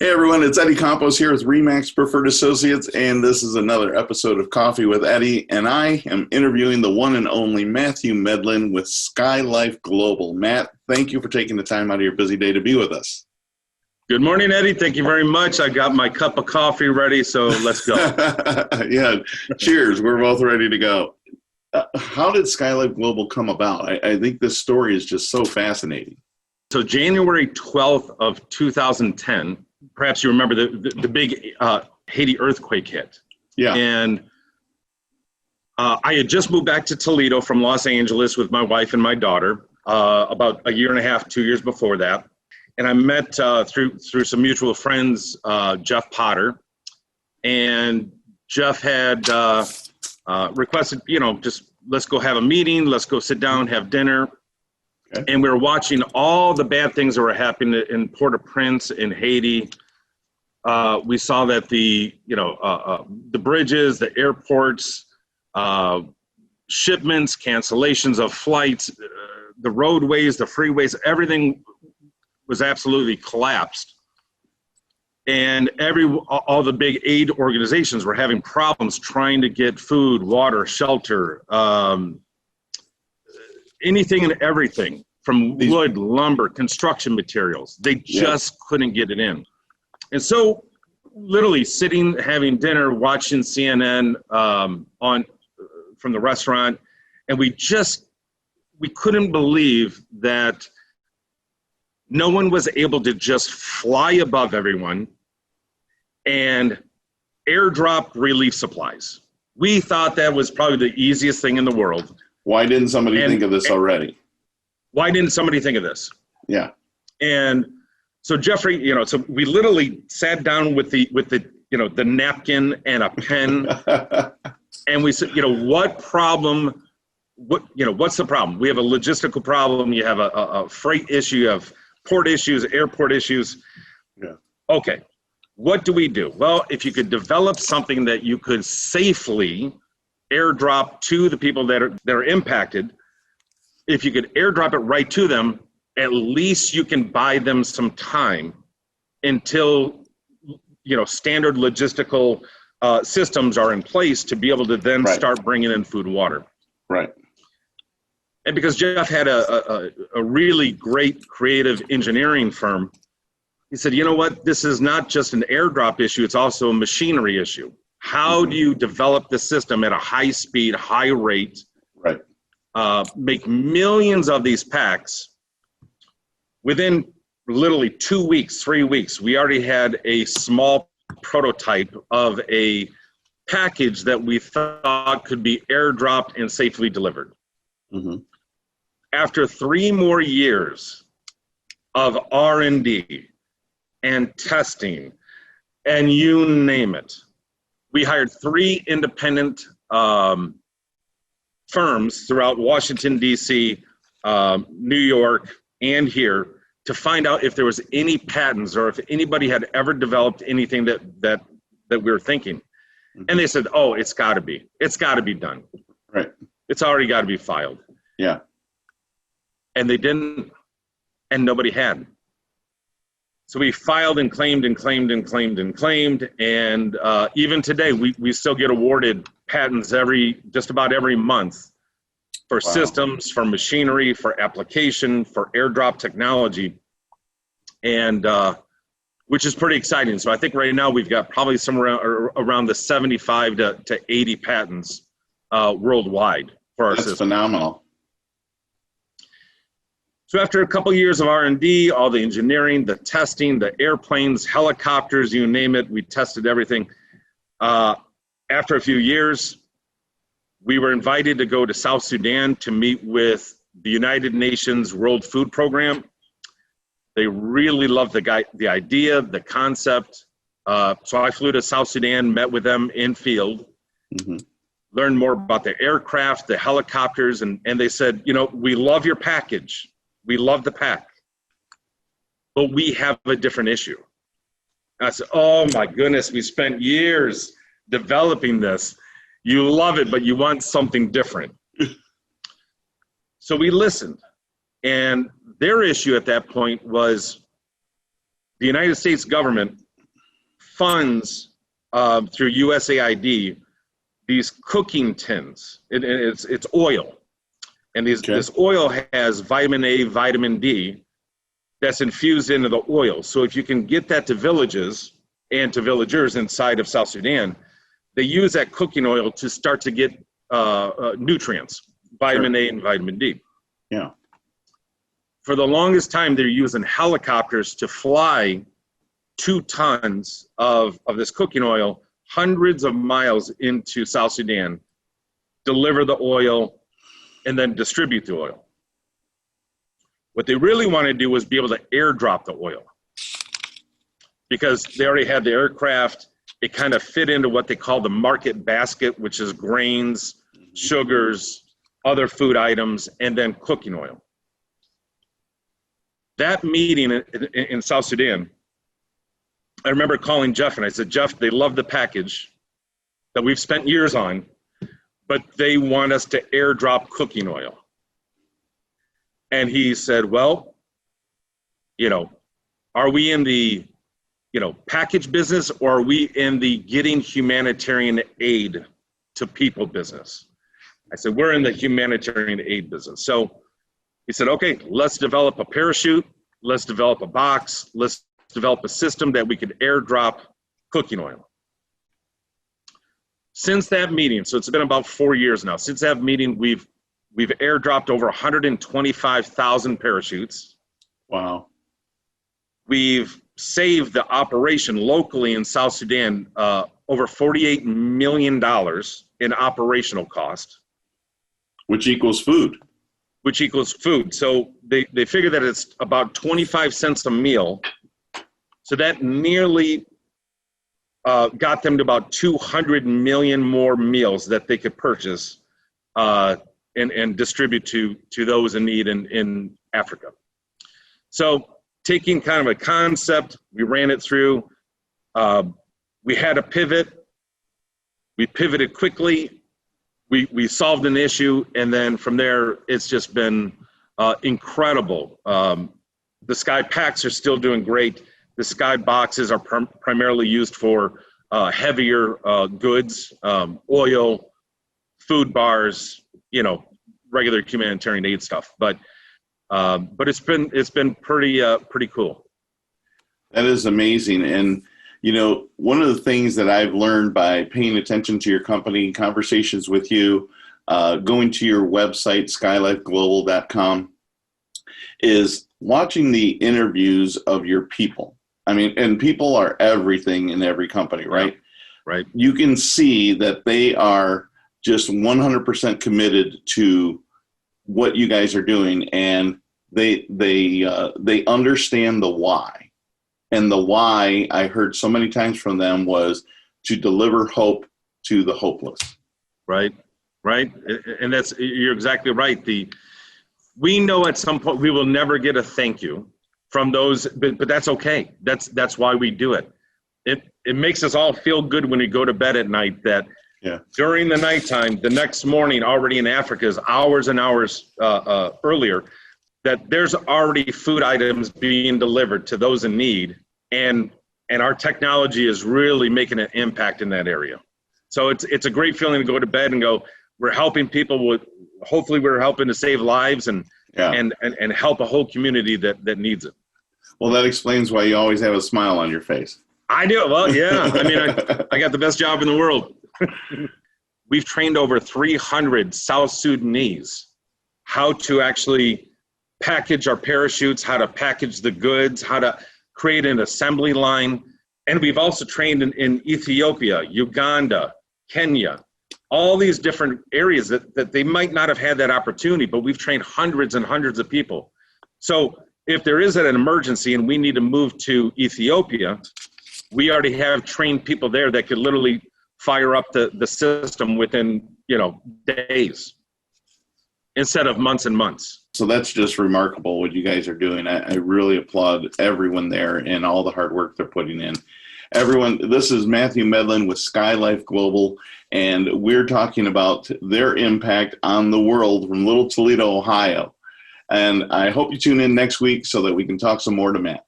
Hey everyone, it's Eddie Campos here with Remax Preferred Associates, and this is another episode of Coffee with Eddie, and I am interviewing the one and only Matthew Medlin with SkyLIFE Global. Matt, thank you for taking the time out of your busy day to be with us. Good morning, Eddie. Thank you very much. I got my cup of coffee ready, so let's go. Yeah, cheers. We're both ready to go. How did SkyLIFE Global come about? I think this story is just so fascinating. So January 12th of 2010, perhaps you remember the big Haiti earthquake hit. Yeah. And I had just moved back to Toledo from Los Angeles with my wife and my daughter about a year and a half, 2 years before that. And I met through some mutual friends, Jeff Potter. And Jeff had requested, just let's go have a meeting, let's go sit down, have dinner. Okay. And we were watching all the bad things that were happening in Port-au-Prince, in Haiti. We saw that the bridges, the airports, shipments, cancellations of flights, the roadways, the freeways, everything was absolutely collapsed. And all the big aid organizations were having problems trying to get food, water, shelter, anything and everything from wood, lumber, construction materials. They just couldn't get it in. And so literally sitting, having dinner, watching CNN from the restaurant, and we couldn't believe that no one was able to just fly above everyone and airdrop relief supplies. We thought that was probably the easiest thing in the world. Why didn't somebody think of this already? Why didn't somebody think of this? Yeah. And so Jeffrey, so we literally sat down with the napkin and a pen, and we said, what's the problem? We have a logistical problem. You have a freight issue. You have port issues, airport issues. Yeah. Okay. What do we do? Well, if you could develop something that you could safely airdrop to the people that are impacted, if you could airdrop it right to them, at least you can buy them some time until standard logistical systems are in place to be able to then start bringing in food and water. Right. And because Jeff had a really great creative engineering firm, he said, you know what, this is not just an airdrop issue, it's also a machinery issue. How do you develop the system at a high speed, high rate, make millions of these packs? Within literally 2 weeks, 3 weeks, we already had a small prototype of a package that we thought could be airdropped and safely delivered. Mm-hmm. After 3 more years of R&D and testing and you name it, we hired 3 independent firms throughout Washington, D.C., New York, and here to find out if there was any patents or if anybody had ever developed anything that we were thinking. Mm-hmm. And they said, oh, it's got to be done. Right. It's already got to be filed. Yeah. And they didn't, and nobody had. So we filed and claimed and claimed and claimed and claimed. And even today, we still get awarded patents just about every month for systems, for machinery, for application, for airdrop technology, and which is pretty exciting. So I think right now we've got probably somewhere around the 75 to 80 patents worldwide for our system. That's phenomenal. So after a couple years of R&D, all the engineering, the testing, the airplanes, helicopters, you name it, we tested everything. After a few years, we were invited to go to South Sudan to meet with the United Nations World Food Program. They really loved the idea, the concept. So I flew to South Sudan, met with them in field, learned more about the aircraft, the helicopters, and they said, we love your package. We love the pack, but we have a different issue. And I said, oh my goodness, we spent years developing this. You love it, but you want something different. So we listened, and their issue at that point was the United States government funds through USAID these cooking tins. It's oil, and this oil has vitamin A, vitamin D that's infused into the oil. So if you can get that to villages and to villagers inside of South Sudan, they use that cooking oil to start to get nutrients, vitamin A and vitamin D. Yeah. For the longest time, they're using helicopters to fly 2 tons of this cooking oil hundreds of miles into South Sudan, deliver the oil, and then distribute the oil. What they really want to do was be able to airdrop the oil, because they already had the aircraft. It kind of fit into what they call the market basket, which is grains, sugars, other food items, and then cooking oil. That meeting in South Sudan, I remember calling Jeff and I said, Jeff, they love the package that we've spent years on, but they want us to airdrop cooking oil. And he said, well, are we in the, package business, or are we in the getting humanitarian aid to people business? I said, we're in the humanitarian aid business. So he said, okay, let's develop a parachute. Let's develop a box. Let's develop a system that we could airdrop cooking oil. Since that meeting, so it's been about 4 years now, since that meeting, we've airdropped over 125,000 parachutes. Wow. We've saved the operation locally in South Sudan over $48 million in operational cost. Which equals food. So they figure that it's about 25 cents a meal. So that nearly got them to about 200 million more meals that they could purchase and distribute to those in need in Africa. So taking kind of a concept, we ran it through. We had a pivot. We pivoted quickly. We solved an issue, and then from there, it's just been incredible. The Sky Packs are still doing great. The Sky Boxes are primarily used for heavier goods, oil, food bars, regular humanitarian aid stuff. But it's been pretty cool. That is amazing. And one of the things that I've learned by paying attention to your company, conversations with you, going to your website, skylifeglobal.com, is watching the interviews of your people. I mean, and people are everything in every company, right? Right. You can see that they are just 100% committed to what you guys are doing, and they understand the why. And the why I heard so many times from them was to deliver hope to the hopeless. Right. And you're exactly right. We know at some point we will never get a thank you from those, but that's okay. That's why we do it. It makes us all feel good when we go to bed at night that during the nighttime, the next morning, already in Africa is hours and hours earlier, that there's already food items being delivered to those in need, and our technology is really making an impact in that area. So it's a great feeling to go to bed and go, we're helping people hopefully we're helping to save lives and help a whole community that needs it. Well, that explains why you always have a smile on your face. I do. Well, yeah. I mean, I got the best job in the world. We've trained over 300 South Sudanese how to actually package our parachutes, how to package the goods, how to create an assembly line. And we've also trained in Ethiopia, Uganda, Kenya, all these different areas that they might not have had that opportunity, but we've trained hundreds and hundreds of people. So if there is an emergency and we need to move to Ethiopia, we already have trained people there that could literally fire up the system within, days instead of months and months. So that's just remarkable what you guys are doing. I really applaud everyone there and all the hard work they're putting in. Everyone, this is Matthew Medlin with SkyLIFE Global, and we're talking about their impact on the world from Little Toledo, Ohio. And I hope you tune in next week so that we can talk some more to Matt.